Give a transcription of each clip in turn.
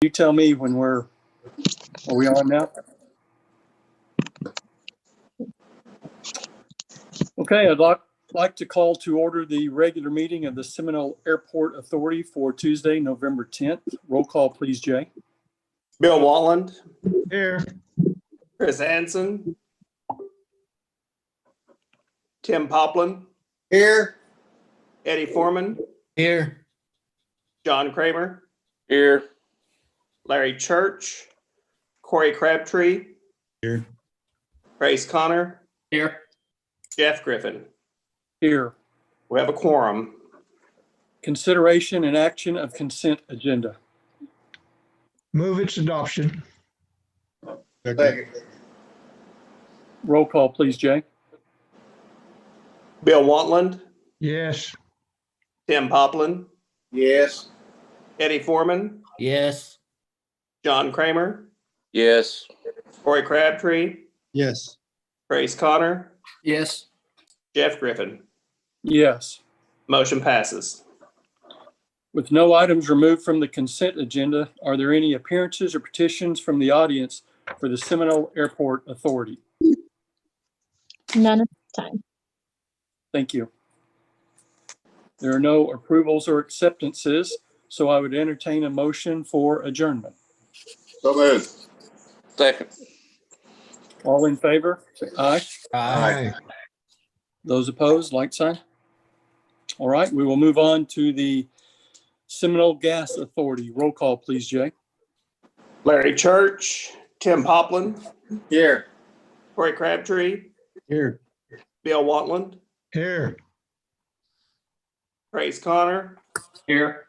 You tell me when are we on now? Okay, I'd like to call to order the regular meeting of the Seminole Airport Authority for Tuesday, November 10th. Roll call, please, Jay. Bill Waltland, Here. Chris Hansen, Tim Poplin, Here. Eddie Foreman, Here. John Kramer, Here. Larry Church, Corey Crabtree, Here. Grace Connor, Here. Jeff Griffin. Here. We have a quorum. Consideration and action of consent agenda. Move its adoption. Second. Roll call, please, Jay. Bill Waltland, Yes. Tim Poplin, Yes. Eddie Foreman, Yes. John Kramer, Yes. Corey Crabtree, Yes. Grace Connor, Yes. Jeff Griffin. Yes. Motion passes. With no items removed from the consent agenda, are there any appearances or petitions from the audience for the Seminole Airport Authority? None at this time. Thank you. There are no approvals or acceptances, so I would entertain a motion for adjournment. So moved. Second. All in favor, say aye. Aye. Those opposed, like sign. All right, we will move on to the Seminole Gas Authority. Roll call, please, Jay. Larry Church, Tim Poplin, Here. Corey Crabtree, Here. Bill Waltland, Here. Grace Connor, Here.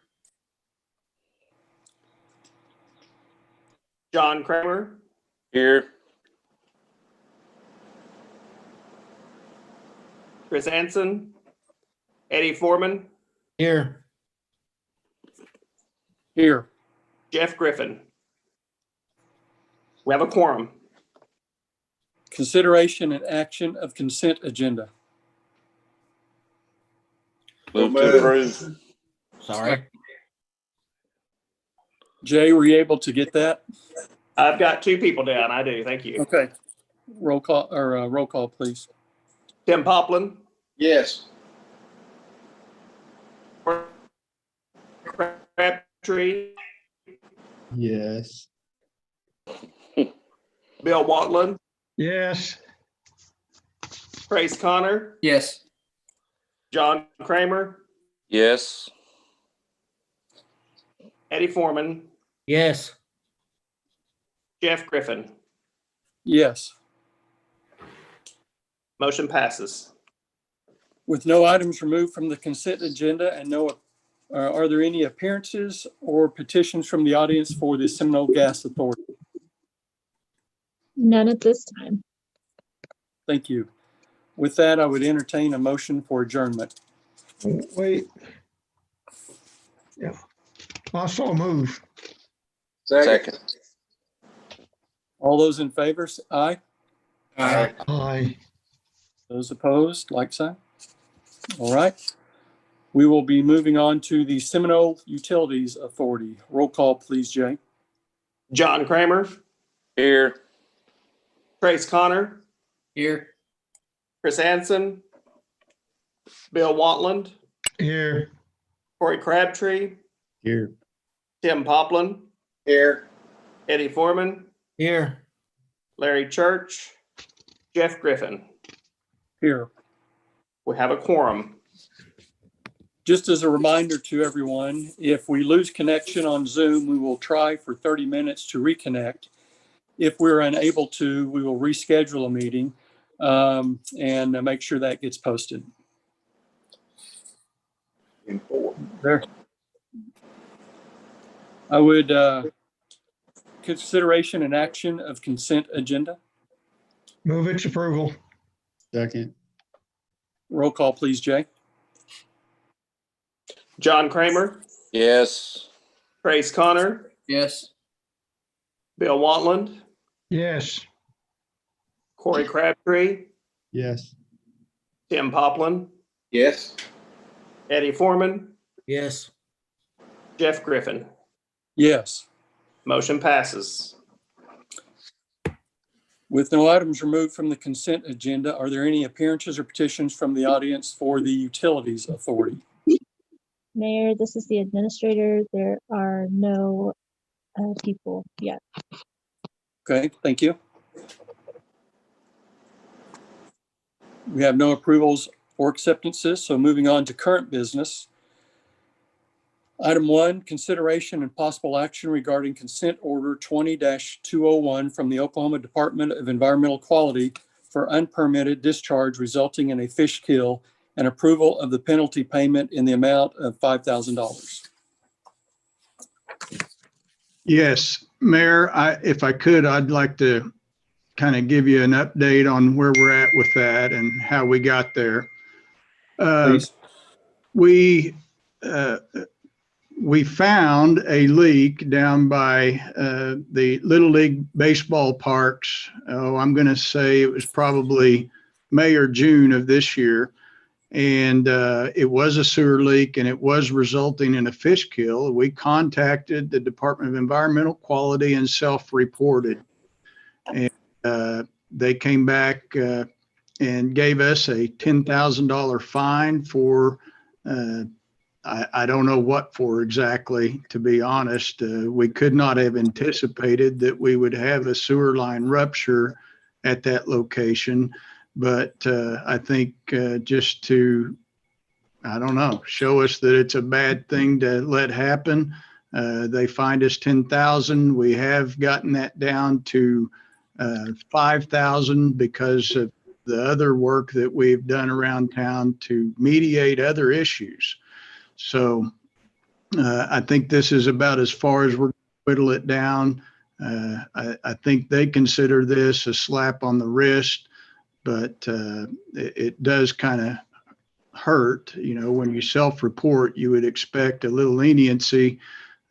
John Kramer, Here. Chris Hansen, Eddie Foreman, Here. Here. Jeff Griffin. We have a quorum. Consideration and action of consent agenda. Move to approve. Sorry. Jay, were you able to get that? I've got two people down. I do. Thank you. Okay. Roll call, please. Tim Poplin, Yes. Crabtree, Yes. Bill Waltland, Yes. Grace Connor, Yes. John Kramer, Yes. Eddie Foreman, Yes. Jeff Griffin. Yes. Motion passes. With no items removed from the consent agenda and are there any appearances or petitions from the audience for the Seminole Gas Authority? None at this time. Thank you. With that, I would entertain a motion for adjournment. Wait. Yeah. I saw a move. Second. All those in favor, say aye. Aye. Aye. Those opposed, like sign. All right. We will be moving on to the Seminole Utilities Authority. Roll call, please, Jay. John Kramer, Here. Grace Connor, Here. Chris Hansen, Bill Waltland, Here. Corey Crabtree, Here. Tim Poplin, Here. Eddie Foreman, Here. Larry Church, Jeff Griffin. Here. We have a quorum. Just as a reminder to everyone, if we lose connection on Zoom, we will try for 30 minutes to reconnect. If we're unable to, we will reschedule a meeting and make sure that gets posted. There. I would consideration and action of consent agenda. Move its approval. Second. Roll call, please, Jay. John Kramer, Yes. Grace Connor, Yes. Bill Waltland, Yes. Corey Crabtree, Yes. Tim Poplin, Yes. Eddie Foreman, Yes. Jeff Griffin. Yes. Motion passes. With no items removed from the consent agenda, are there any appearances or petitions from the audience for the Utilities Authority? Mayor, this is the administrator. There are no people yet. Okay, thank you. We have no approvals or acceptances, so moving on to current business. Item 1, consideration and possible action regarding consent order 20-201 from the Oklahoma Department of Environmental Quality for unpermitted discharge resulting in a fish kill and approval of the penalty payment in the amount of $5,000. Yes, Mayor, if I could, I'd like to kind of give you an update on where we're at with that and how we got there. Please. We found a leak down by the Little League baseball parks. Oh, I'm going to say it was probably May or June of this year. And it was a sewer leak and it was resulting in a fish kill. We contacted the Department of Environmental Quality and self-reported. And they came back and gave us a $10,000 fine for I don't know what for exactly, to be honest. We could not have anticipated that we would have a sewer line rupture at that location. But I think just to, I don't know, show us that it's a bad thing to let happen. They fined us $10,000. We have gotten that down to $5,000 because of the other work that we've done around town to mediate other issues. So I think this is about as far as we're going to whittle it down. I think they consider this a slap on the wrist, but it does kind of hurt. You know, when you self-report, you would expect a little leniency.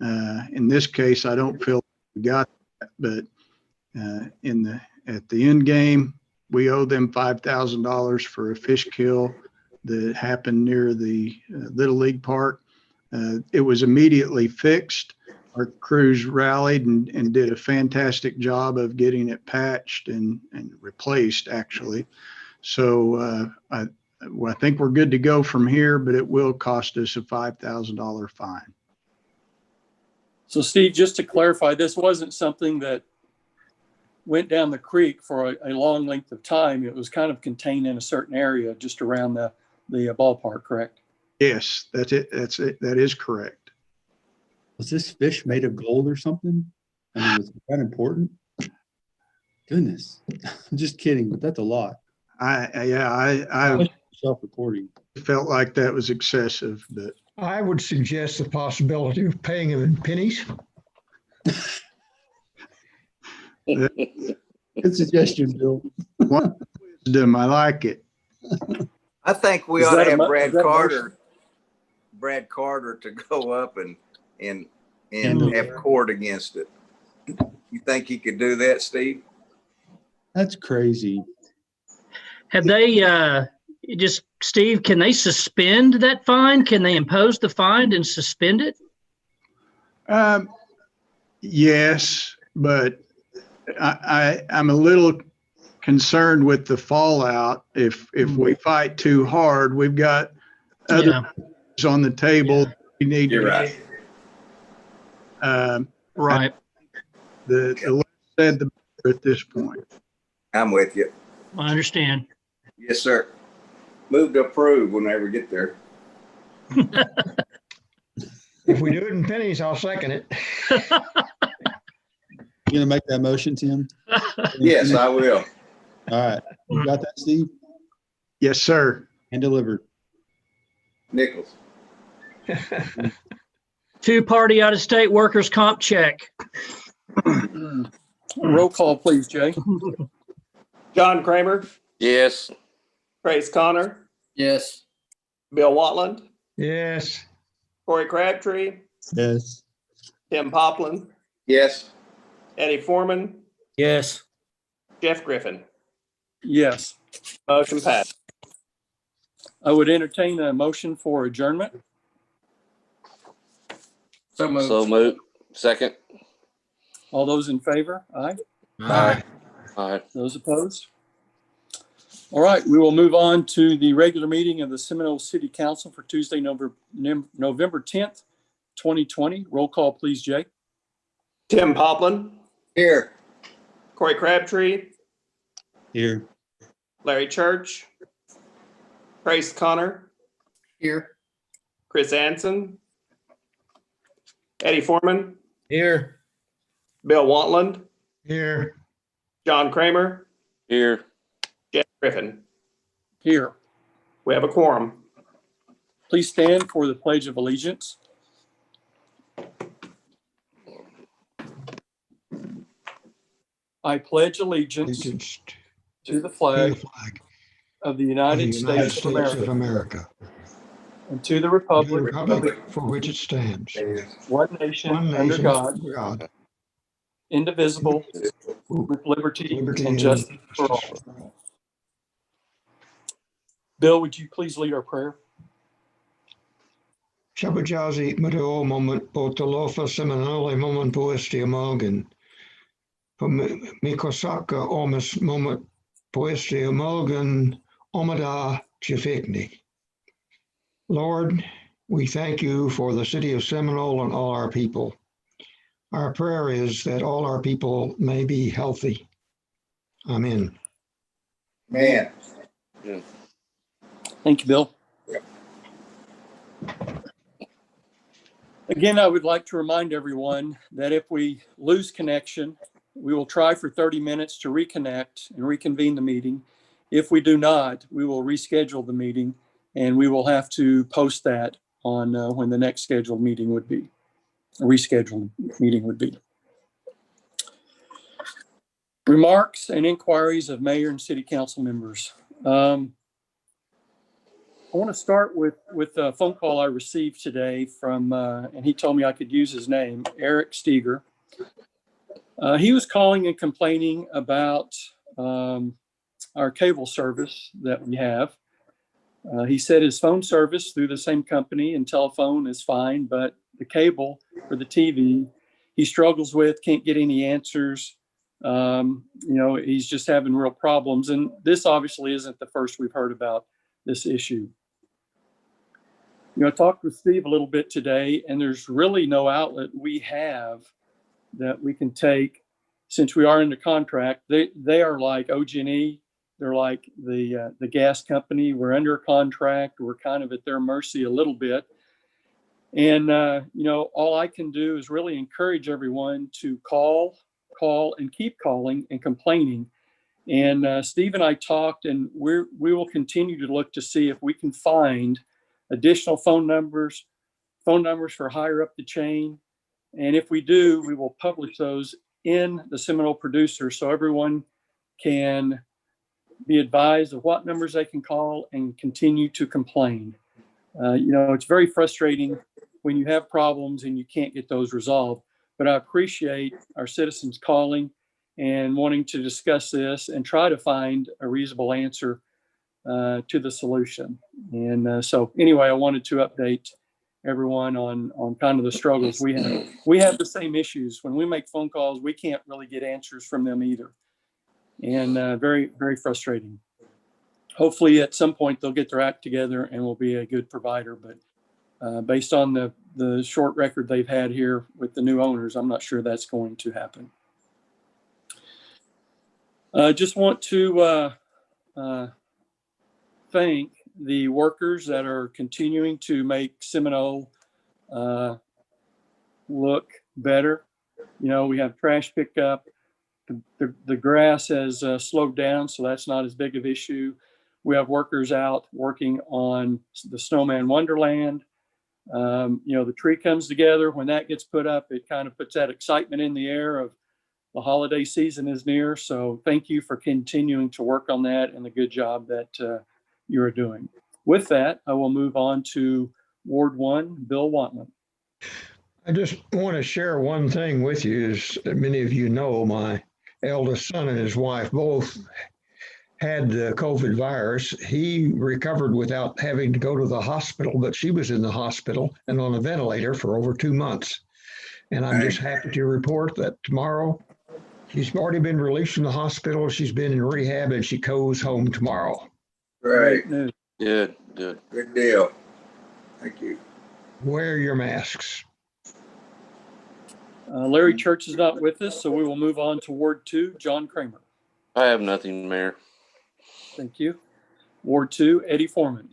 In this case, I don't feel we got that, but at the end game, we owe them $5,000 for a fish kill that happened near the Little League Park. It was immediately fixed. Our crews rallied and did a fantastic job of getting it patched and replaced, actually. So I think we're good to go from here, but it will cost us a $5,000 fine. So Steve, just to clarify, this wasn't something that went down the creek for a long length of time. It was kind of contained in a certain area just around the ballpark, correct? Yes, that's it. That's it. That is correct. Was this fish made of gold or something? I mean, was it that important? Goodness, I'm just kidding, but that's a lot. I Self-reporting. felt like that was excessive, but I would suggest the possibility of paying them in pennies. Good suggestion, Bill. wisdom, I like it. I think we Is ought that to a have mo- is that a Brad Carter to go up and Handle have court against it. You think he could do that, Steve? That's crazy. Have they, Steve, can they suspend that fine? Can they impose the fine and suspend it? Yes, but I'm a little concerned with the fallout. If we fight too hard, we've got other Yeah, on the table. We need You're to right. right. the less said the better at this point. I'm with you. I understand. Yes, sir. Move to approve whenever we get there. If we do it in pennies, I'll second it. You gonna make that motion, Tim? Yes, I will. All right. You got that, Steve? Yes, sir. And delivered. Nichols. Two-party out-of-state workers' comp check. Roll call, please, Jay. John Kramer, Yes. Trace Connor, Yes. Bill Watland, Yes, Corey Crabtree, Yes. Tim Poplin, Yes. Eddie Foreman, Yes. Jeff Griffin. Yes. Motion passed. I would entertain a motion for adjournment. So moved. Second. All those in favor? Aye. Aye. Aye. Those opposed? All right, we will move on to the regular meeting of the Seminole City Council for Tuesday, November 10th, 2020. Roll call, please, Jay. Tim Poplin, Here. Corey Crabtree, Here. Larry Church, Trace Connor, Here. Chris Anson, Eddie Foreman, Here. Bill Wantland, Here. John Kramer, Here. Jeff Griffin. Here. We have a quorum. Please stand for the Pledge of Allegiance. I pledge allegiance Allegiance to the to the flag flag of the of the United United States of States of America America. and to the and the republic republic for which it stands, one nation one under nation, God, under God, indivisible, with liberty liberty and justice for all. justice for all. Bill, would you please lead our prayer? Shabajazi Mateo moment Botolofa Seminole moment Poestia Morgan. Mikosaka Omus moment Poestia Morgan Omada Chifikni. Lord, we thank you for the city of Seminole and all our people. Our prayer is that all our people may be healthy. Amen. Man. Thank you, Bill. Again, I would like to remind everyone that if we lose connection, we will try for 30 minutes to reconnect and reconvene the meeting. If we do not, we will reschedule the meeting and we will have to post that on when the next scheduled meeting would be, a rescheduled meeting would be. Remarks and inquiries of mayor and city council members. I want to start with a phone call I received today from, and he told me I could use his name, Eric Steger. He was calling and complaining about our cable service that we have. He said his phone service through the same company and telephone is fine, but the cable for the TV, he struggles with, can't get any answers. He's just having real problems. And this obviously isn't the first we've heard about this issue. I talked with Steve a little bit today, and there's really no outlet we have that we can take since we are in the contract. They are like OG&E. They're like the gas company. We're under a contract. We're kind of at their mercy a little bit. And, all I can do is really encourage everyone to call and keep calling and complaining. And Steve and I talked, and we will continue to look to see if we can find additional phone numbers for higher up the chain. And if we do, we will publish those in the Seminole Producer so everyone can be advised of what numbers they can call and continue to complain. It's very frustrating when you have problems and you can't get those resolved, but I appreciate our citizens calling and wanting to discuss this and try to find a reasonable answer to the solution. And so anyway, I wanted to update everyone on kind of the struggles we have. We have the same issues. When we make phone calls, we can't really get answers from them either. And very, very frustrating. Hopefully at some point they'll get their act together and will be a good provider. But based on the short record they've had here with the new owners, I'm not sure that's going to happen. Just want to thank the workers that are continuing to make Seminole look better. We have trash pickup. The grass has slowed down, so that's not as big of an issue. We have workers out working on the Snowman Wonderland. The tree comes together. When that gets put up, it kind of puts that excitement in the air of the holiday season is near. So thank you for continuing to work on that and the good job that you are doing. With that, I will move on to Ward 1, Bill Wantland. I just want to share one thing with you. As many of you know, my eldest son and his wife both had the COVID virus. He recovered without having to go to the hospital, but she was in the hospital and on a ventilator for over 2 months. And I'm just happy to report that tomorrow, she's already been released from the hospital. She's been in rehab and she goes home tomorrow. Great. news. Good, good. Good deal. Thank you. Wear your masks. Larry Church is not with us, so we will move on to Ward 2, John Kramer. I have nothing, Mayor. Thank you. Ward 2, Eddie Foreman.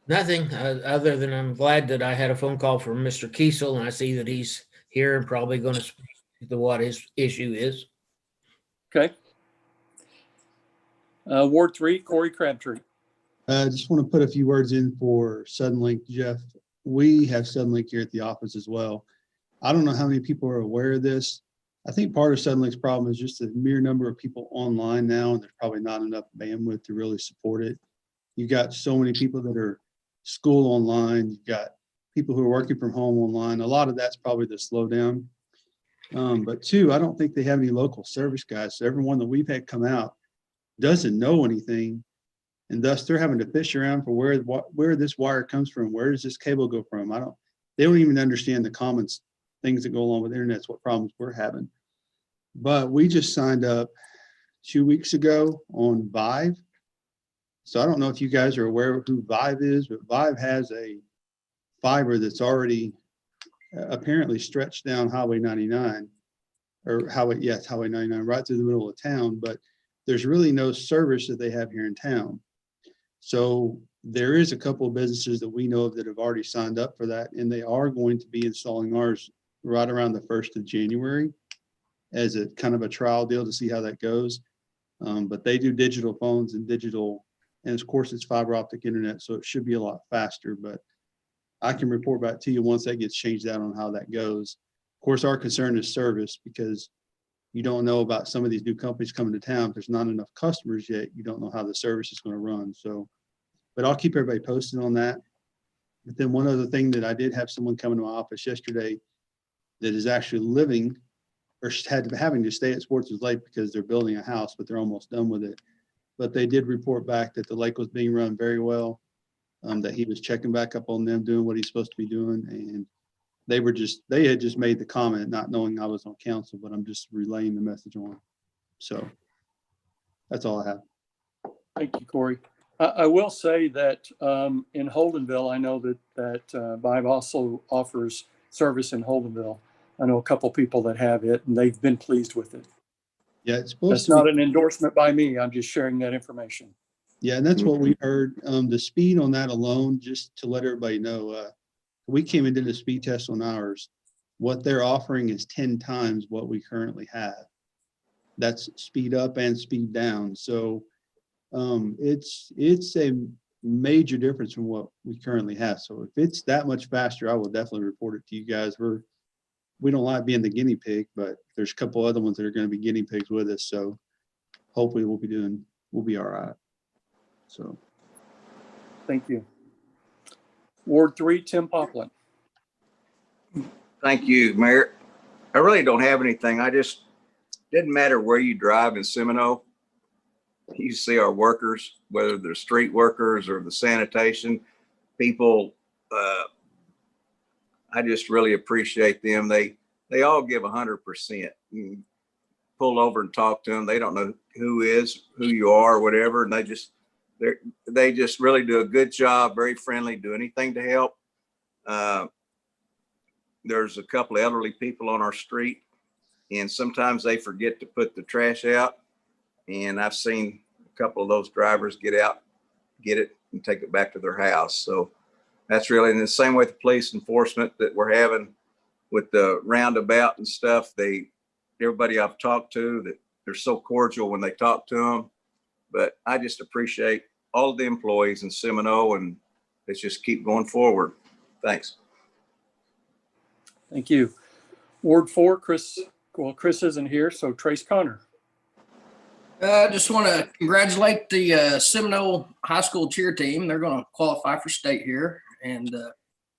Nothing, other than I'm glad that I had a phone call from Mr. Kiesel, and I see that he's here and probably going to speak to what his issue is. Okay. Ward 3, Corey Crabtree. I just want to put a few words in for Suddenlink, Jeff. We have Suddenlink here at the office as well. I don't know how many people are aware of this. I think part of Suddenlink's problem is just the mere number of people online now, and there's probably not enough bandwidth to really support it. You've got so many people that are school online. You've got people who are working from home online. A lot of that's probably the slowdown. But two, I don't think they have any local service guys. So everyone that we've had come out doesn't know anything. And thus they're having to fish around for where this wire comes from. Where does this cable go from? They don't even understand the common things that go along with the internet. It's what problems we're having. But we just signed up 2 weeks ago on Vive. So I don't know if you guys are aware of who Vive is, but Vive has a fiber that's already apparently stretched down Highway 99 or Highway 99 right through the middle of town, but there's really no service that they have here in town. So there is a couple of businesses that we know of that have already signed up for that, and they are going to be installing ours right around the 1st of January as a kind of a trial deal to see how that goes. But they do digital phones and digital, and of course it's fiber optic internet, so it should be a lot faster, but I can report back to you once that gets changed out on how that goes. Of course, our concern is service, because you don't know about some of these new companies coming to town. If there's not enough customers yet, you don't know how the service is going to run. So, but I'll keep everybody posted on that. But then one other thing that I did have someone come into my office yesterday that is actually living or having to stay at Sportsman's Lake because they're building a house, but they're almost done with it. But they did report back that the lake was being run very well, that he was checking back up on them, doing what he's supposed to be doing. And they had just made the comment, not knowing I was on council, but I'm just relaying the message on. So that's all I have. Thank you, Corey. I will say that in Holdenville, I know that Vive also offers service in Holdenville. I know a couple people that have it, and they've been pleased with it. Yeah, it's supposed That's to be. not an endorsement by me. I'm just sharing that information. Yeah, and that's what we heard. The speed on that alone, just to let everybody know, we came and did a speed test on ours. What they're offering is 10 times what we currently have. That's speed up and speed down. So it's a major difference from what we currently have. So if it's that much faster, I will definitely report it to you guys. We don't like being the guinea pig, but there's a couple other ones that are going to be guinea pigs with us. So hopefully we'll be all right. So Thank you. Ward 3, Tim Poplin. Thank you, Mayor. I really don't have anything. Didn't matter where you drive in Seminole. You see our workers, whether they're street workers or the sanitation people. I just really appreciate them. They all give 100%. You pull over and talk to them. They don't know who you are, or whatever, and they just really do a good job. Very friendly. Do anything to help. There's a couple of elderly people on our street, and sometimes they forget to put the trash out. And I've seen a couple of those drivers get out, get it, and take it back to their house. So that's really, and the same with the police enforcement that we're having with the roundabout and stuff. Everybody I've talked to, that they're so cordial when they talk to them. But I just appreciate all of the employees in Seminole, and let's just keep going forward. Thanks. Thank you. Ward 4, Chris. Well, Chris isn't here, so Trace Connor. I just want to congratulate the Seminole High School cheer team. They're going to qualify for state here. And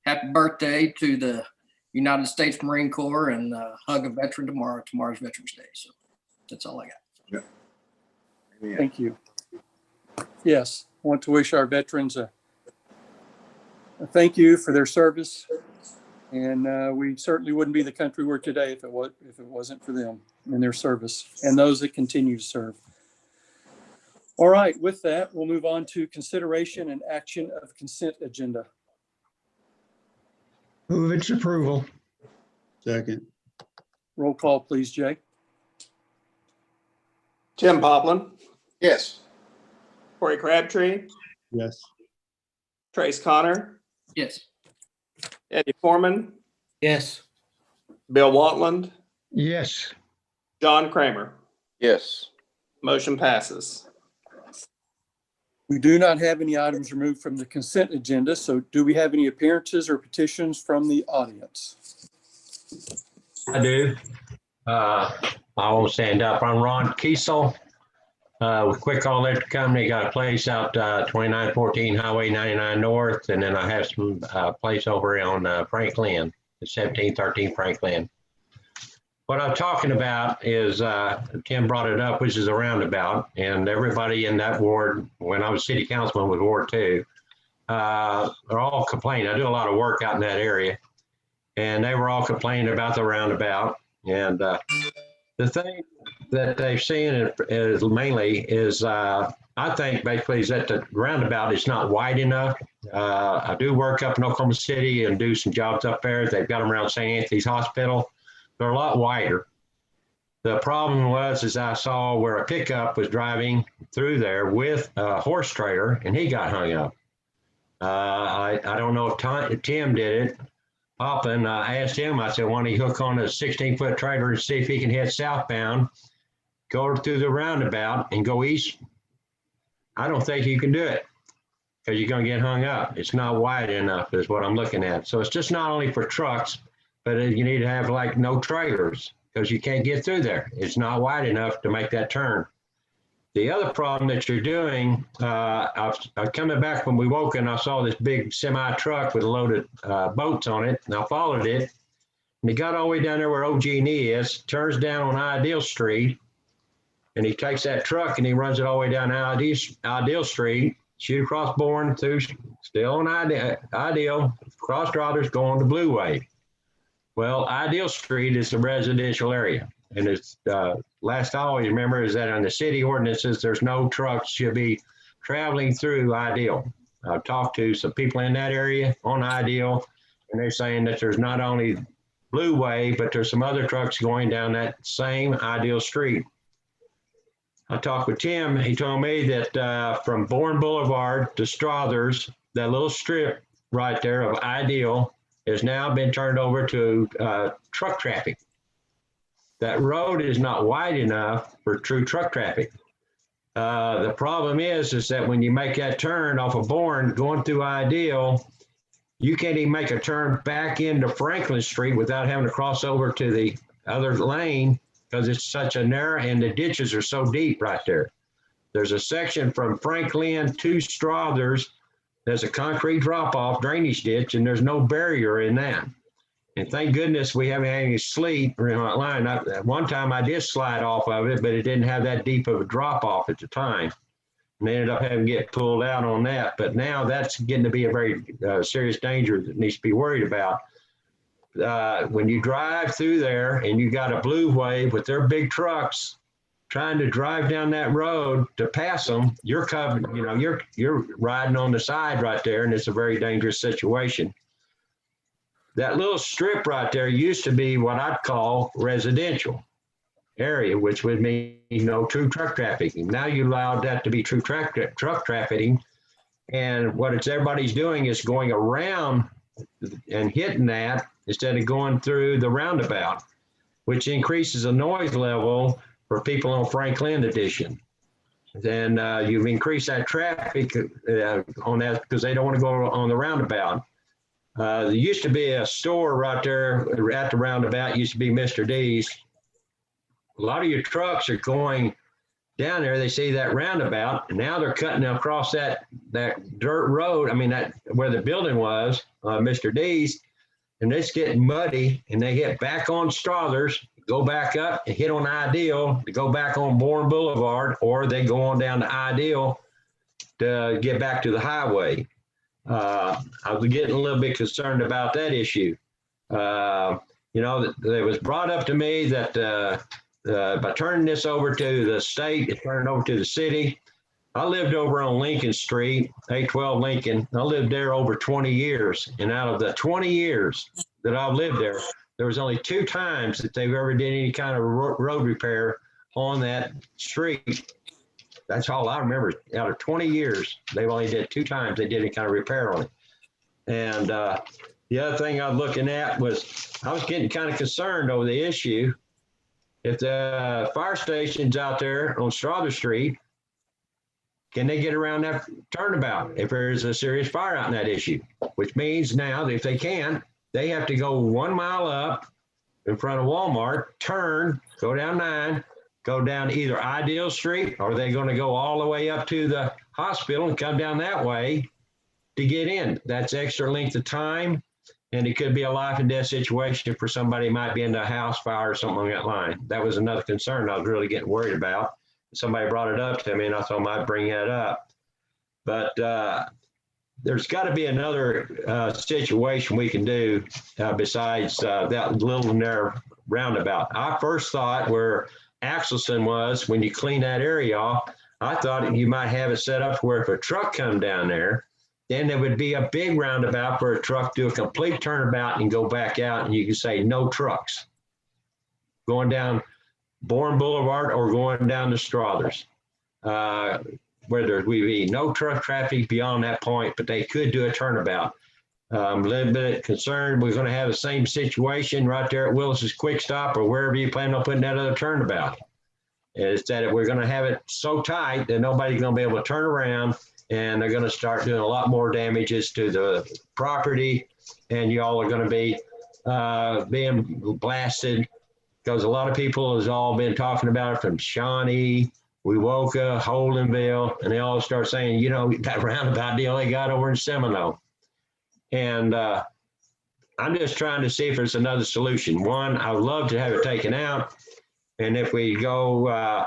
happy birthday to the United States Marine Corps, and hug a veteran tomorrow. Tomorrow's Veterans Day. So that's all I got. Yeah. Thank you. Yes, I want to wish our veterans a thank you for their service. And we certainly wouldn't be the country we're today if it wasn't for them and their service and those that continue to serve. All right, with that, we'll move on to consideration and action of consent agenda. Move its approval. Second. Roll call, please, Jay. Tim Poplin, Yes. Corey Crabtree, Yes. Trace Connor, Yes. Eddie Foreman, Yes. Bill Wantland, Yes. John Kramer. Yes. Motion passes. We do not have any items removed from the consent agenda, so do we have any appearances or petitions from the audience? I do. I won't stand up. I'm Ron Kiesel with Quick Call Electric Company. Got a place out 2914 Highway 99 North, and then I have some place over on Franklin, the 1713 Franklin. What I'm talking about is, Tim brought it up, which is a roundabout, and everybody in that ward, when I was city councilman with Ward 2, they're all complaining. I do a lot of work out in that area, and they were all complaining about the roundabout. And the thing that they've seen is mainly is, I think basically is that the roundabout is not wide enough. I do work up in Oklahoma City and do some jobs up there. They've got them around St. Anthony's Hospital. They're a lot wider. The problem is I saw where a pickup was driving through there with a horse trailer, and he got hung up. I don't know if Tim did it. Often I asked him, I said, why don't he hook on a 16-foot trailer and see if he can head southbound, go through the roundabout and go east? I don't think you can do it because you're going to get hung up. It's not wide enough is what I'm looking at. So it's just not only for trucks, but you need to have like no trailers because you can't get through there. It's not wide enough to make that turn. The other problem that you're doing, I was coming back when we woke and I saw this big semi truck with a load of boats on it, and I followed it. And he got all the way down there where OG&E is, turns down on Ideal Street, and he takes that truck and he runs it all the way down Ideal Street, shoot across Bourne through, still on Ideal, cross Trotters, going to Blue Wave. Well, Ideal Street is a residential area. And it's last I always remember is that on the city ordinances, there's no trucks should be traveling through Ideal. I've talked to some people in that area on Ideal, and they're saying that there's not only Blue Wave, but there's some other trucks going down that same Ideal Street. I talked with Tim. He told me that from Bourne Boulevard to Strothers, that little strip right there of Ideal has now been turned over to truck traffic. That road is not wide enough for true truck traffic. The problem is that when you make that turn off of Bourne going through Ideal, you can't even make a turn back into Franklin Street without having to cross over to the other lane because it's such a narrow and the ditches are so deep right there. There's a section from Franklin to Strothers. There's a concrete drop-off drainage ditch, and there's no barrier in that. And thank goodness we haven't had any sleet or in that line. One time I did slide off of it, but it didn't have that deep of a drop-off at the time. And they ended up having to get pulled out on that. But now that's getting to be a very serious danger that needs to be worried about. When you drive through there and you got a Blue Wave with their big trucks trying to drive down that road to pass them, you're covered, you're riding on the side right there, and it's a very dangerous situation. That little strip right there used to be what I'd call residential area, which would mean no true truck trafficking. Now you allowed that to be true truck trafficking. And what everybody's doing is going around and hitting that instead of going through the roundabout, which increases the noise level for people on Franklin Edition. Then you've increased that traffic on that because they don't want to go on the roundabout. There used to be a store right there at the roundabout, used to be Mr. D's. A lot of your trucks are going down there. They see that roundabout, and now they're cutting across that dirt road. I mean, that where the building was, Mr. D's, and it's getting muddy, and they get back on Strothers, go back up and hit on Ideal to go back on Bourne Boulevard, or they go on down to Ideal to get back to the highway. I was getting a little bit concerned about that issue. You know, it was brought up to me that by turning this over to the state, turning it over to the city. I lived over on Lincoln Street, 812 Lincoln. I lived there over 20 years. And out of the 20 years that I've lived there, there was only 2 times that they've ever did any kind of road repair on that street. That's all I remember. Out of 20 years, they've only did 2 times they did any kind of repair on it. And the other thing I was looking at was I was getting kind of concerned over the issue. If the fire station's out there on Strother Street, can they get around that turnabout if there's a serious fire out in that issue? Which means now that if they can, they have to go 1 mile up in front of Walmart, turn, go down 9, go down either Ideal Street, or they're going to go all the way up to the hospital and come down that way to get in. That's extra length of time, and it could be a life and death situation for somebody who might be in a house fire or something on that line. That was another concern I was really getting worried about. Somebody brought it up to me, and I thought I might bring that up. But there's got to be another situation we can do besides that little narrow roundabout. I first thought where Axelson was, when you clean that area off, I thought you might have it set up where if a truck come down there, then there would be a big roundabout for a truck to do a complete turnabout and go back out, and you can say no trucks going down Bourne Boulevard or going down to Strothers, where there would be no truck traffic beyond that point, but they could do a turnabout. I'm a little bit concerned we're going to have the same situation right there at Willis's Quick Stop or wherever you plan on putting that other turnabout. Is that we're going to have it so tight that nobody's going to be able to turn around, and they're going to start doing a lot more damages to the property, and y'all are going to be being blasted. Because a lot of people has all been talking about it from Shawnee, Wewoka, Holdenville, and they all start saying, you know, that roundabout deal they got over in Seminole. And I'm just trying to see if there's another solution. One, I would love to have it taken out. And if we go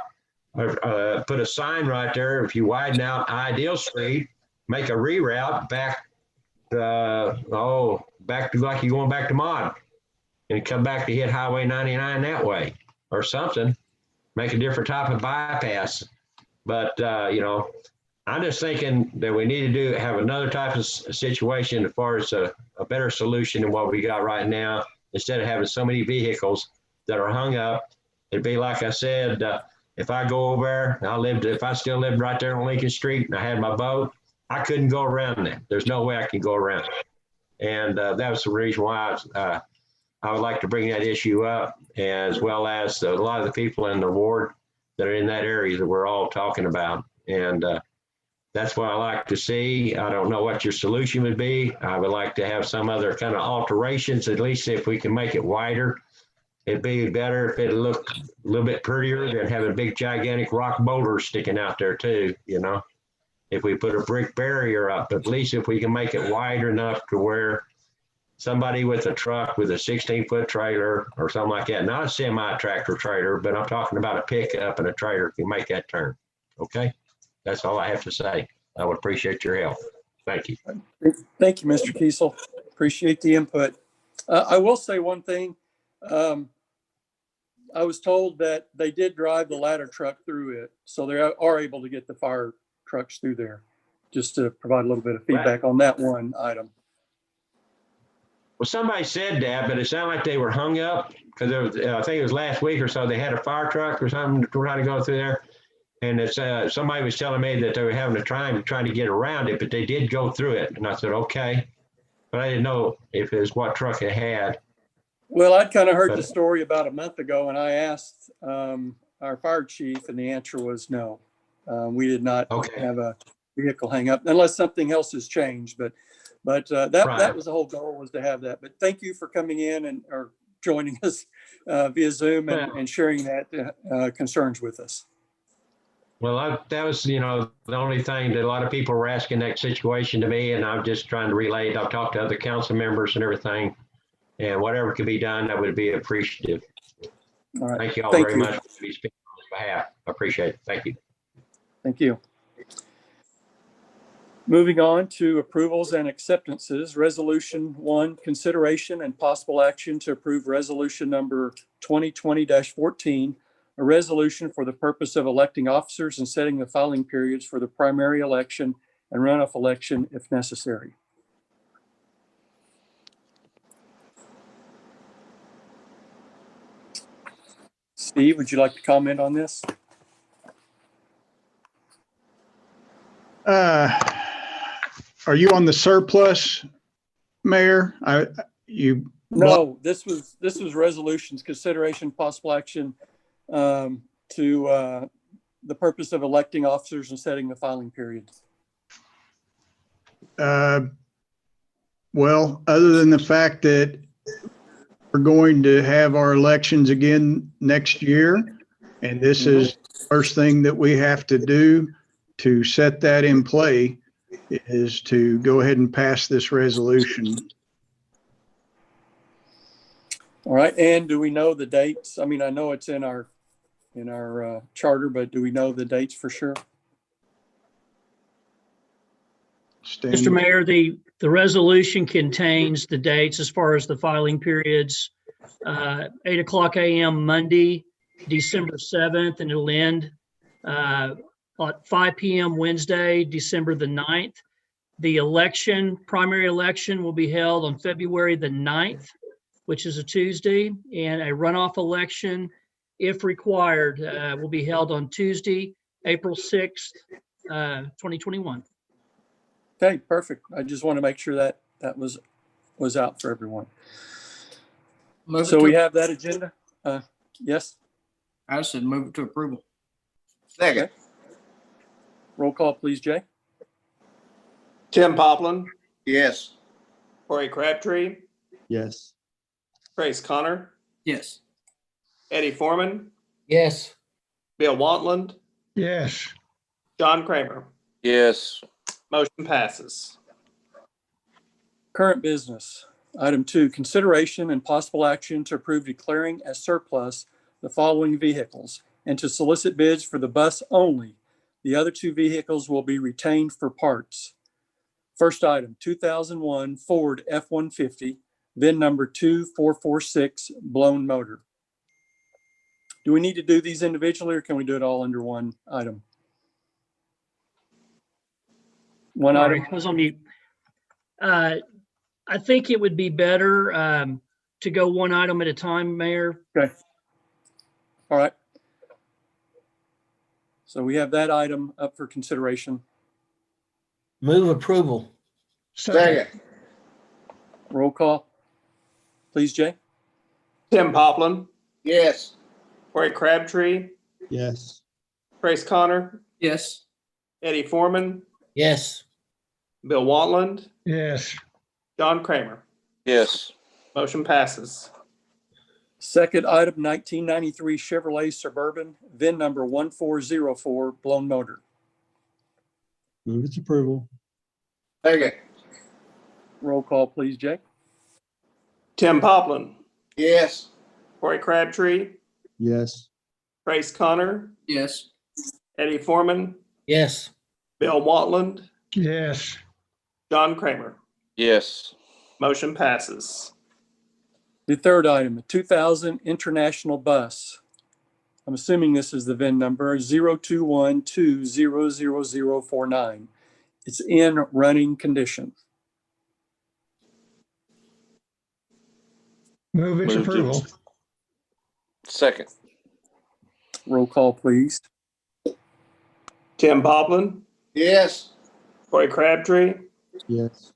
put a sign right there, if you widen out Ideal Street, make a reroute back to like you're going back to Mod. And come back to hit Highway 99 that way or something, make a different type of bypass. But, you know, I'm just thinking that we need to have another type of situation as far as a better solution than what we got right now. Instead of having so many vehicles that are hung up, it'd be like I said, if I go over there, if I still lived right there on Lincoln Street and I had my boat, I couldn't go around that. There's no way I can go around it. And that was the reason why I would like to bring that issue up, as well as a lot of the people in the ward that are in that area that we're all talking about. And that's what I like to see. I don't know what your solution would be. I would like to have some other kind of alterations, at least if we can make it wider. It'd be better if it looked a little bit prettier than having big, gigantic rock boulders sticking out there too, you know. If we put a brick barrier up, at least if we can make it wide enough to where somebody with a truck with a 16-foot trailer or something like that, not a semi-tractor trailer, but I'm talking about a pickup and a trailer can make that turn. Okay? That's all I have to say. I would appreciate your help. Thank you. Thank you, Mr. Kiesel. Appreciate the input. I will say one thing. I was told that they did drive the ladder truck through it, so they are able to get the fire trucks through there, just to provide a little bit of feedback on that one item. Well, somebody said that, but it sounded like they were hung up because I think it was last week or so. They had a fire truck or something trying to go through there, and it's somebody was telling me that they were having a trying to get around it, but they did go through it. And I said, okay, but I didn't know if it was what truck it had. Well, I'd kind of heard the story about a month ago, and I asked our fire chief, and the answer was no. We did not have a vehicle hang up unless something else has changed, but that was the whole goal, was to have that. But thank you for coming in or joining us via Zoom and sharing that concerns with us. Well, that was, you know, the only thing that a lot of people were asking that situation to me, and I'm just trying to relay it. I've talked to other council members and everything, and whatever can be done, I would be appreciative. All right. Thank you all very much for speaking on his behalf. I appreciate it. Thank you. Thank you. Moving on to approvals and acceptances. Resolution 1, consideration and possible action to approve resolution number 2020-14, a resolution for the purpose of electing officers and setting the filing periods for the primary election and runoff election if necessary. Steve, would you like to comment on this? Are you on the surplus, Mayor? No, this was resolutions, consideration, possible action to the purpose of electing officers and setting the filing periods. Well, other than the fact that we're going to have our elections again next year, and this is the first thing that we have to do to set that in play is to go ahead and pass this resolution. All right, and do we know the dates? I mean, I know it's in our charter, but do we know the dates for sure? Mr. Mayor, the resolution contains the dates as far as the filing periods. 8:00 a.m. Monday, December 7th, and it'll end at 5 p.m. Wednesday, December the 9th. The primary election will be held on February the 9th, which is a Tuesday, and a runoff election, if required, will be held on Tuesday, April 6th, 2021. Okay, perfect. I just want to make sure that was out for everyone. So we have that agenda. Yes. I said move it to approval. Second. Okay. Roll call, please, Jay. Tim Poplin, Yes. Corey Crabtree, Yes. Trace Connor, Yes. Eddie Foreman, Yes. Bill Wantland, Yes. John Kramer. Yes. Motion passes. Current business. Item 2, consideration and possible action to approve declaring as surplus the following vehicles and to solicit bids for the bus only. The other 2 vehicles will be retained for parts. First item, 2001 Ford F-150, VIN number 2446, blown motor. Do we need to do these individually or can we do it all under one item? One Sorry, item. I was on mute. I think it would be better to go one item at a time, Mayor. Okay. All right. So we have that item up for consideration. Move approval. Second. Roll call. Please, Jay. Tim Poplin, Yes. Corey Crabtree, Yes. Trace Connor, Yes. Eddie Foreman, Yes. Bill Wantland, Yes. John Kramer. Yes. Motion passes. Second item, 1993 Chevrolet Suburban, VIN number 1404, blown motor. Move its approval. Second. Roll call, please, Jay. Tim Poplin, Yes. Corey Crabtree, Yes. Trace Connor, Yes. Eddie Foreman, Yes. Bill Wantland, Yes. John Kramer. Yes. Motion passes. The third item, a 2000 International Bus. I'm assuming this is the VIN number 021200049. It's in running condition. Move its Move to- approval. Second. Roll call, please. Tim Poplin, Yes. Corey Crabtree, Yes.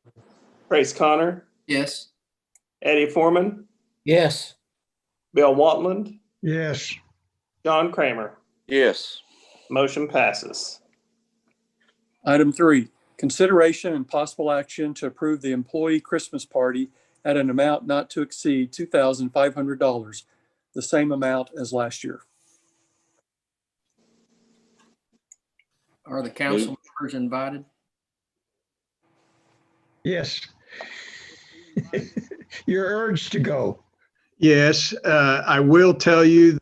Trace Connor, Yes. Eddie Foreman, Yes. Bill Wantland, Yes. John Kramer. Yes. Motion passes. Item 3, consideration and possible action to approve the employee Christmas party at an amount not to exceed $2,500, the same amount as last year. Are the council members invited? Yes. You're urged to go. Yes, I will tell you,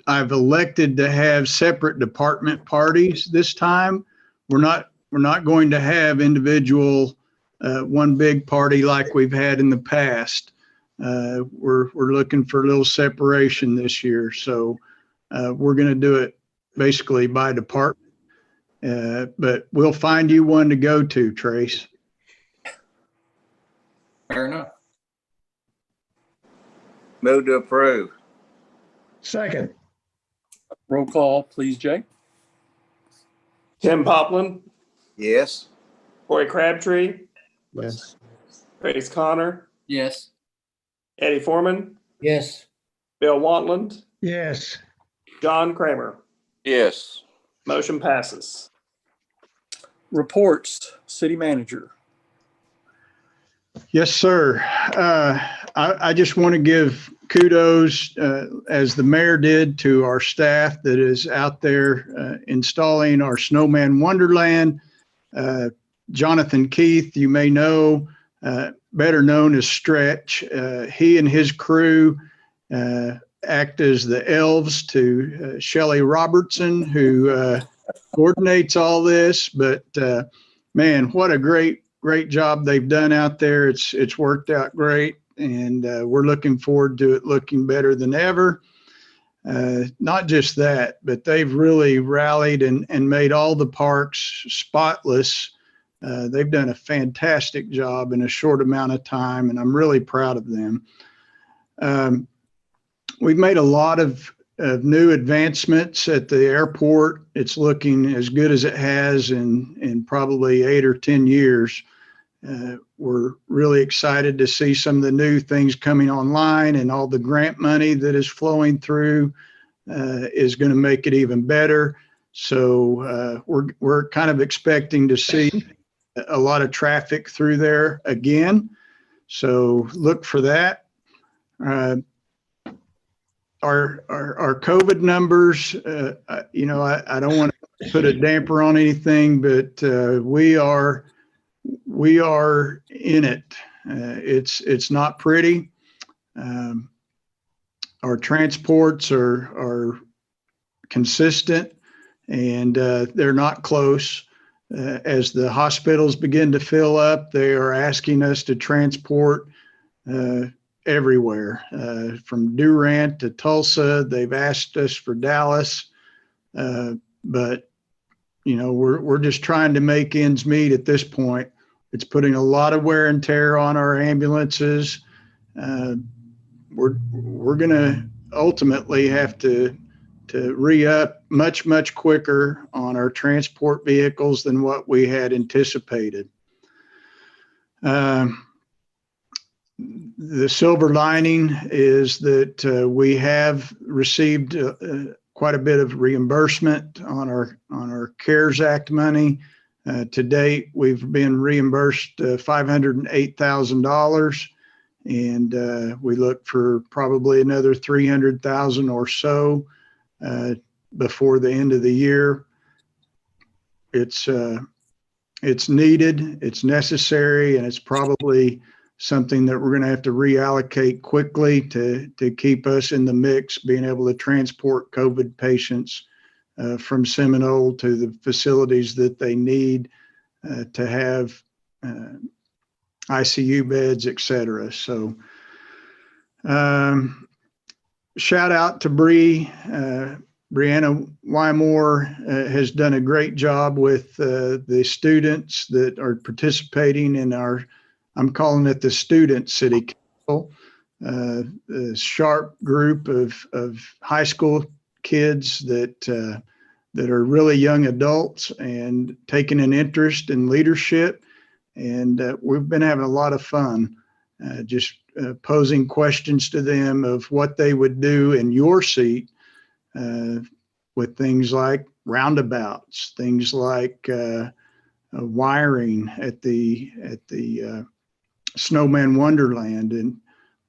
I've elected to have separate department parties this time. We're we're not going to have individual one big party like we've had in the past. We're looking for a little separation this year, so we're going to do it basically by department. But we'll find you one to go to, Trace. Fair enough. Move to approve. Second. Roll call, please, Jay. Tim Popland, Yes. Corey Crabtree, Yes. Trace Connor, Yes. Eddie Foreman, Yes. Bill Wantland, Yes. John Kramer. Yes. Motion passes. Reports, city manager. Yes, sir. I just want to give kudos, as the mayor did, to our staff that is out there installing our Snowman Wonderland. Jonathan Keith, you may know, better known as Stretch. He and his crew act as the elves to Shelley Robertson, who coordinates all this. But man, what a great job they've done out there. It's worked out great, and we're looking forward to it looking better than ever. Not just that, but they've really rallied and made all the parks spotless. They've done a fantastic job in a short amount of time, and I'm really proud of them. We've made a lot of new advancements at the airport. It's looking as good as it has in probably 8 or 10 years. We're really excited to see some of the new things coming online, and all the grant money that is flowing through is going to make it even better. So we're kind of expecting to see a lot of traffic through there again. So look for that. Our COVID numbers, I don't want to put a damper on anything, but we are in it. It's not pretty. Our transports are consistent, and they're not close. As the hospitals begin to fill up, they are asking us to transport everywhere, from Durant to Tulsa. They've asked us for Dallas, but we're just trying to make ends meet at this point. It's putting a lot of wear and tear on our ambulances. We're going to ultimately have to re-up much quicker on our transport vehicles than what we had anticipated. The silver lining is that we have received quite a bit of reimbursement on our CARES Act money. To date, we've been reimbursed $508,000, and we look for probably another $300,000 or so before the end of the year. It's needed, it's necessary, and it's probably something that we're going to have to reallocate quickly to keep us in the mix, being able to transport COVID patients from Seminole to the facilities that they need to have ICU beds, et cetera. So shout out to Brianna Wymore has done a great job with the students that are participating in I'm calling it the Student City Council, a sharp group of high school kids that are really young adults and taking an interest in leadership. And we've been having a lot of fun just posing questions to them of what they would do in your seat with things like roundabouts, things like wiring at the Snowman Wonderland. And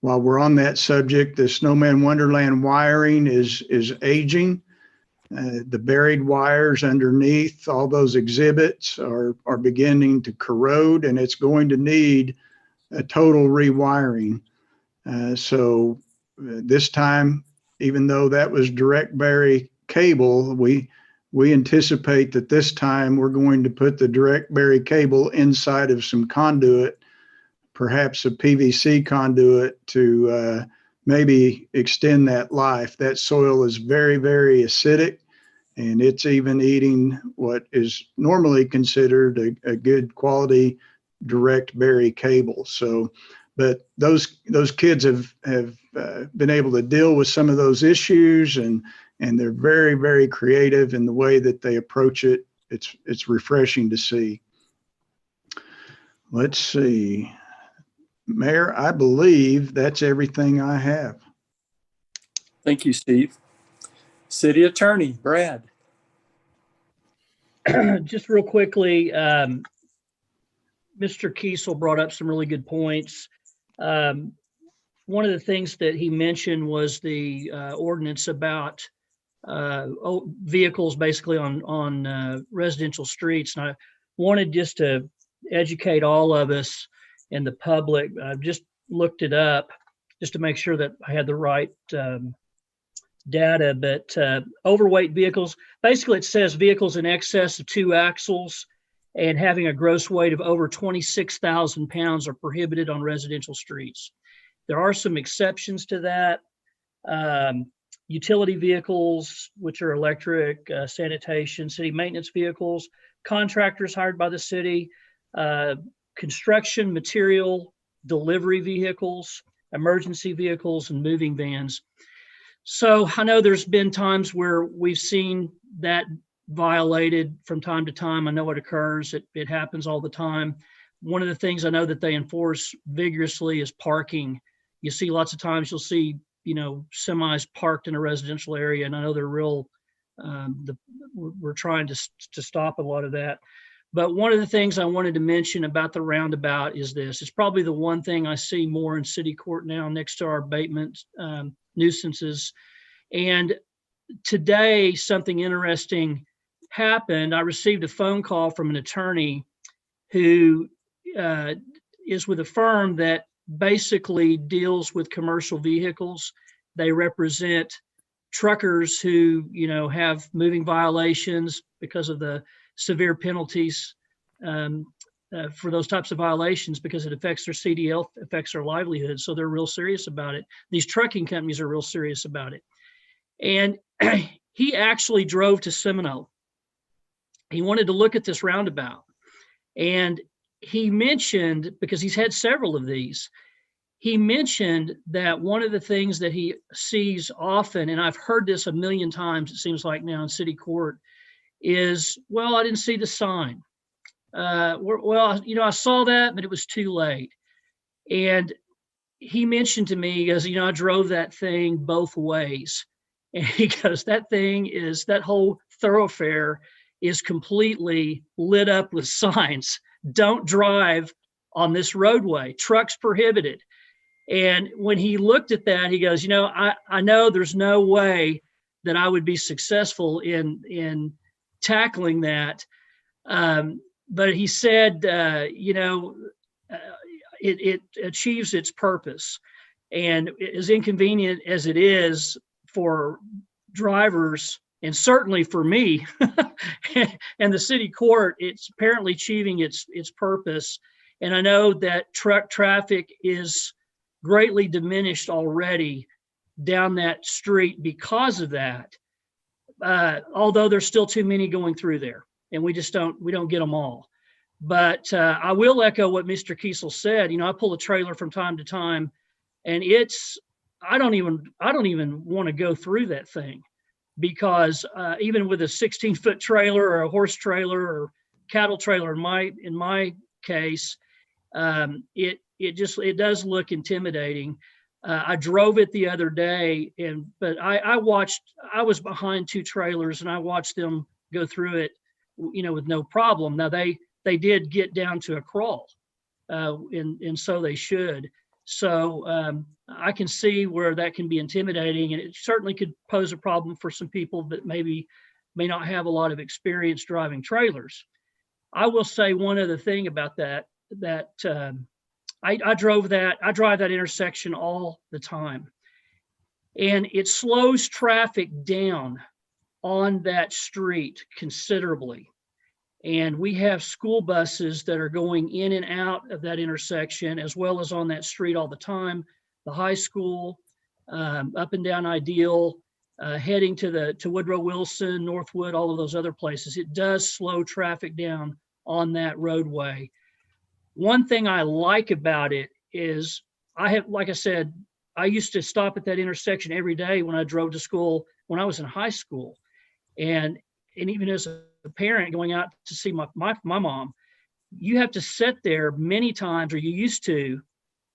while we're on that subject, the Snowman Wonderland wiring is aging. The buried wires underneath all those exhibits are beginning to corrode, and it's going to need a total rewiring. So this time, even though that was direct bury cable, we we anticipate that this time we're going to put the direct bury cable inside of some conduit, perhaps a PVC conduit, to maybe extend that life. That soil is very, very acidic, and it's even eating what is normally considered a good quality direct bury cable. So, but those kids have been able to deal with some of those issues, and they're very, very creative in the way that they approach it. It's refreshing to see. Let's see. Mayor, I believe that's everything I have. Thank you, Steve. City Attorney, Brad. Just real quickly, Mr. Kiesel brought up some really good points. One of the things that he mentioned was the ordinance about vehicles basically on residential streets. And I wanted just to educate all of us and the public. I've just looked it up just to make sure that I had the right data, but overweight vehicles, basically it says vehicles in excess of 2 axles and having a gross weight of over 26,000 pounds are prohibited on residential streets. There are some exceptions to that. Utility vehicles, which are electric, sanitation, city maintenance vehicles, contractors hired by the city, construction material delivery vehicles, emergency vehicles, and moving vans. So I know there's been times where we've seen that violated from time to time. I know it occurs. It happens all the time. One of the things I know that they enforce vigorously is parking. You see lots of times you'll see, semis parked in a residential area, and I know they're real, we're trying to stop a lot of that. But one of the things I wanted to mention about the roundabout is this. It's probably the one thing I see more in city court now next to our abatement nuisances. And today, something interesting happened. I received a phone call from an attorney who is with a firm that basically deals with commercial vehicles. They represent truckers who, have moving violations because of the severe penalties for those types of violations, because it affects their CDL, affects their livelihood. So they're real serious about it. These trucking companies are real serious about it. And he actually drove to Seminole. He wanted to look at this roundabout. And he mentioned, because he's had several of these, he mentioned that one of the things that he sees often, and I've heard this a million times, it seems like now in city court, is, well, I didn't see the sign. I saw that, but it was too late. And he mentioned to me, he goes, I drove that thing both ways. And he goes, that whole thoroughfare is completely lit up with signs. Don't drive on this roadway. Trucks prohibited. And when he looked at that, he goes, I know there's no way that I would be successful in tackling that. But he said, it achieves its purpose. And as inconvenient as it is for drivers, and certainly for me and the city court, it's apparently achieving its purpose. And I know that truck traffic is greatly diminished already down that street because of that. Although there's still too many going through there, and we don't get them all. But I will echo what Mr. Kiesel said. I pull a trailer from time to time, and I don't even want to go through that thing, because even with a 16-foot trailer or a horse trailer or cattle trailer, in my case, it does look intimidating. I drove it the other day, but I was behind 2 trailers, and I watched them go through it, with no problem. Now they did get down to a crawl, and so they should. So I can see where that can be intimidating, and it certainly could pose a problem for some people that may not have a lot of experience driving trailers. I will say one other thing about that I drive that intersection all the time, and it slows traffic down on that street considerably. And we have school buses that are going in and out of that intersection, as well as on that street all the time. The high school, up and down Ideal, heading to Woodrow Wilson, Northwood, all of those other places. It does slow traffic down on that roadway. One thing I like about it is like I said, I used to stop at that intersection every day when I drove to school when I was in high school. And even as a parent going out to see my mom, you have to sit there many times, or you used to,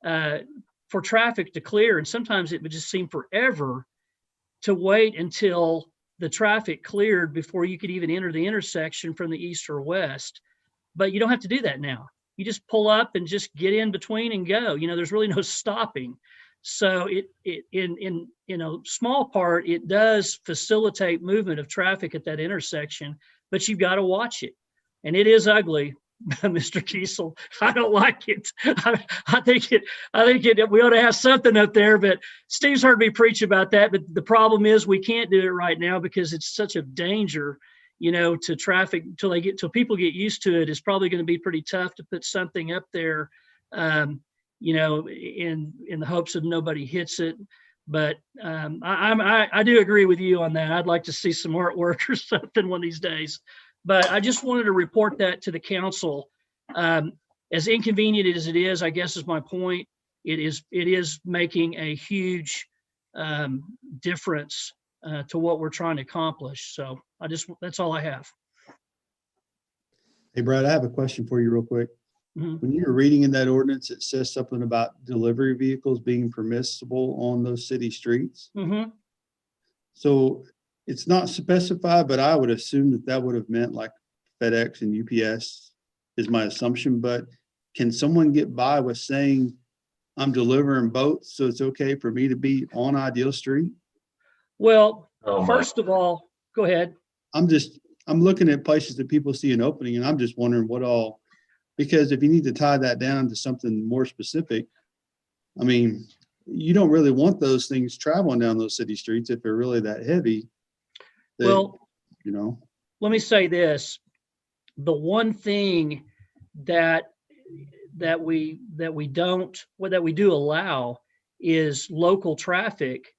for traffic to clear. And sometimes it would just seem forever to wait until the traffic cleared before you could even enter the intersection from the east or west. But you don't have to do that now. You just pull up and just get in between and go. There's really no stopping. So in a small part, it does facilitate movement of traffic at that intersection, but you've got to watch it. And it is ugly, Mr. Kiesel. I don't like it. I think we ought to have something up there, but Steve's heard me preach about that. But the problem is we can't do it right now because it's such a danger, to traffic till people get used to it. It's probably going to be pretty tough to put something up there, in the hopes that nobody hits it. But I do agree with you on that. I'd like to see some artwork or something one of these days. But I just wanted to report that to the council. As inconvenient as it is, I guess is my point. It is making a huge difference to what we're trying to accomplish. So that's all I have. Hey, Brad, I have a question for you real quick. Mm-hmm. When you were reading in that ordinance, it says something about delivery vehicles being permissible on those city streets. Mm-hmm. So it's not specified, but I would assume that would have meant like FedEx and UPS is my assumption. But can someone get by with saying I'm delivering boats, so it's okay for me to be on Ideal Street? Well, first of all, go ahead. I'm looking at places that people see an opening, and I'm just wondering because if you need to tie that down to something more specific, I mean, you don't really want those things traveling down those city streets if they're really that heavy. Let me say this. The one thing that we do allow is local traffic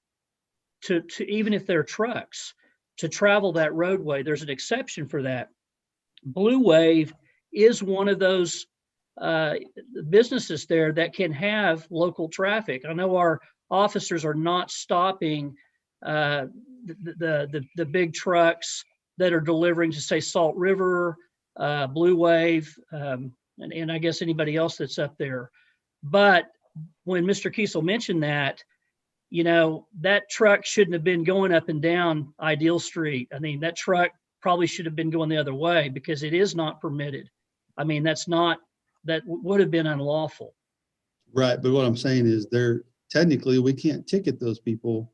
to even if they're trucks, to travel that roadway. There's an exception for that. Blue Wave is one of those businesses there that can have local traffic. I know our officers are not stopping the big trucks that are delivering to, say, Salt River, Blue Wave, and I guess anybody else that's up there. But when Mr. Kiesel mentioned that, that truck shouldn't have been going up and down Ideal Street. I mean, that truck probably should have been going the other way because it is not permitted. I mean, that would have been unlawful. Right. But what I'm saying is technically we can't ticket those people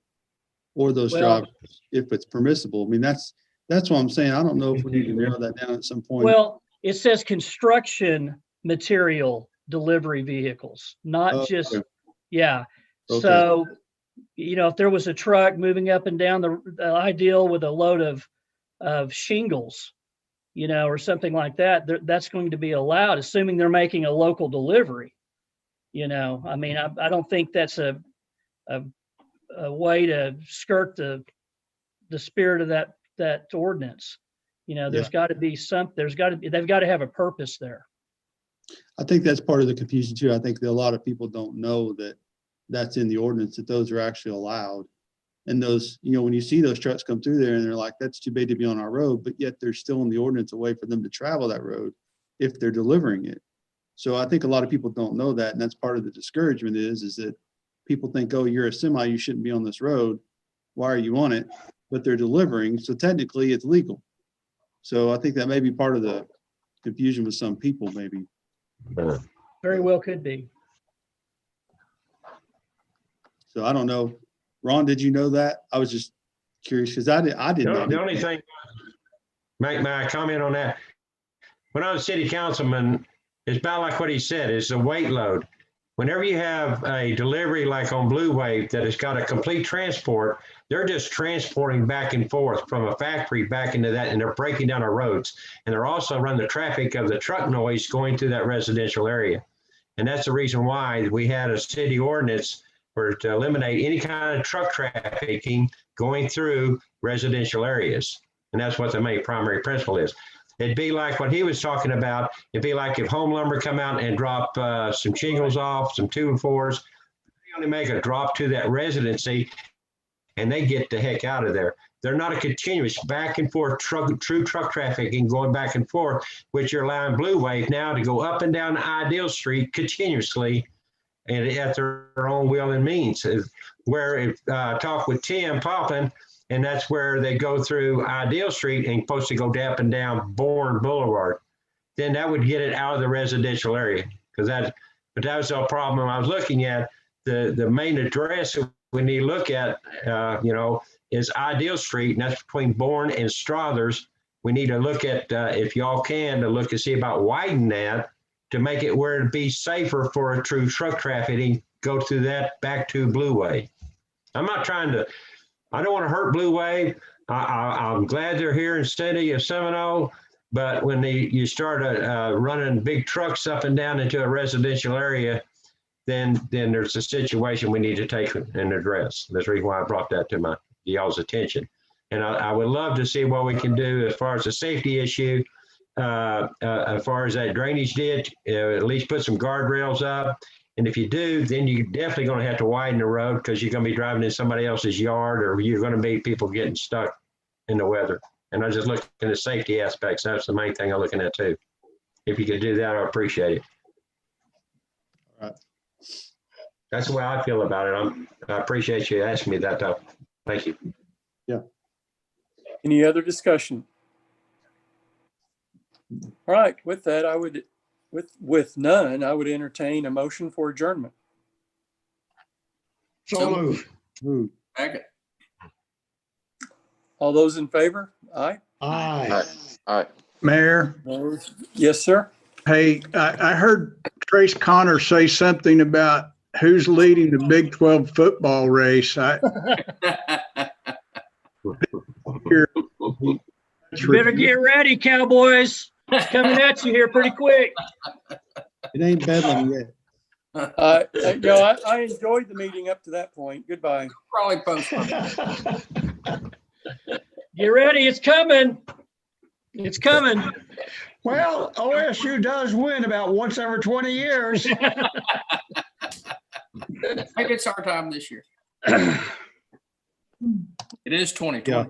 or those drivers if it's permissible. I mean, that's what I'm saying. I don't know if we need to narrow that down at some point. Well, it says construction material delivery vehicles, not just, okay. Yeah. Okay. So, if there was a truck moving up and down the Ideal with a load of shingles, or something like that, that's going to be allowed, assuming they're making a local delivery. I mean, I don't think that's a way to skirt the spirit of that ordinance. There's got to be they've got to have a purpose there. I think that's part of the confusion too. I think that a lot of people don't know that that's in the ordinance, that those are actually allowed. And those, when you see those trucks come through there and they're like, that's too big to be on our road, but yet they're still in the ordinance, a way for them to travel that road if they're delivering it. So I think a lot of people don't know that. And that's part of the discouragement is that people think, oh, you're a semi, you shouldn't be on this road. Why are you on it? But they're delivering. So technically it's legal. So I think that may be part of the confusion with some people, maybe. Very well could be. So I don't know. Ron, did you know that? I was just curious because I didn't know. The only thing, make my comment on that. When I was city councilman, it's about like what he said, it's a weight load. whenever you have a delivery like on Blue Wave that has got a complete transport, they're just transporting back and forth from a factory back into that, and they're breaking down our roads. And they're also running the traffic of the truck noise going through that residential area. And that's the reason why we had a city ordinance to eliminate any kind of truck trafficking going through residential areas. And that's what the main primary principle is. It'd be like what he was talking about. It'd be like if Home Lumber come out and drop some shingles off, some 2-and-4s, they only make a drop to that residency and they get the heck out of there. They're not a continuous back and forth true truck trafficking going back and forth, which you're allowing Blue Wave now to go up and down Ideal Street continuously and at their own will and means. Where talk with Tim Poppin, and that's where they go through Ideal Street and supposed to go up and down Bourne Boulevard. Then that would get it out of the residential area. But that was the problem I was looking at. The main address we need to look at, is Ideal Street, and that's between Bourne and Strothers. We need to look at, if y'all can, to look and see about widening that to make it where it'd be safer for a true truck trafficking, go through that back to Blue Wave. I'm not trying to, I don't want to hurt Blue Wave. I'm glad they're here in the city of Seminole, but when you start running big trucks up and down into a residential area, then there's a situation we need to take and address. That's the reason why I brought that to y'all's attention. And I would love to see what we can do as far as the safety issue, as far as that drainage ditch, at least put some guardrails up. And if you do, then you're definitely going to have to widen the road because you're going to be driving in somebody else's yard, or you're going to be people getting stuck in the weather. And I just look at the safety aspects. That's the main thing I'm looking at too. If you could do that, I appreciate it. All right. That's the way I feel about it. I appreciate you asking me that though. Thank you. Yeah. Any other discussion? All right, with that, I would, with none, I would entertain a motion for adjournment. So move. Move. Second. All those in favor? Aye. Aye. Aye. Mayor, Yes, sir. hey, I heard Trace Connor say something about who's leading the Big 12 football race. You better get ready, Cowboys. It's coming at you here pretty quick. It ain't Bedlam yet. I enjoyed the meeting up to that point. Goodbye. Probably postponed. Get ready. It's coming. It's coming. Well, OSU does win about once every 20 years. I think it's our time this year. It is 2020. Yeah.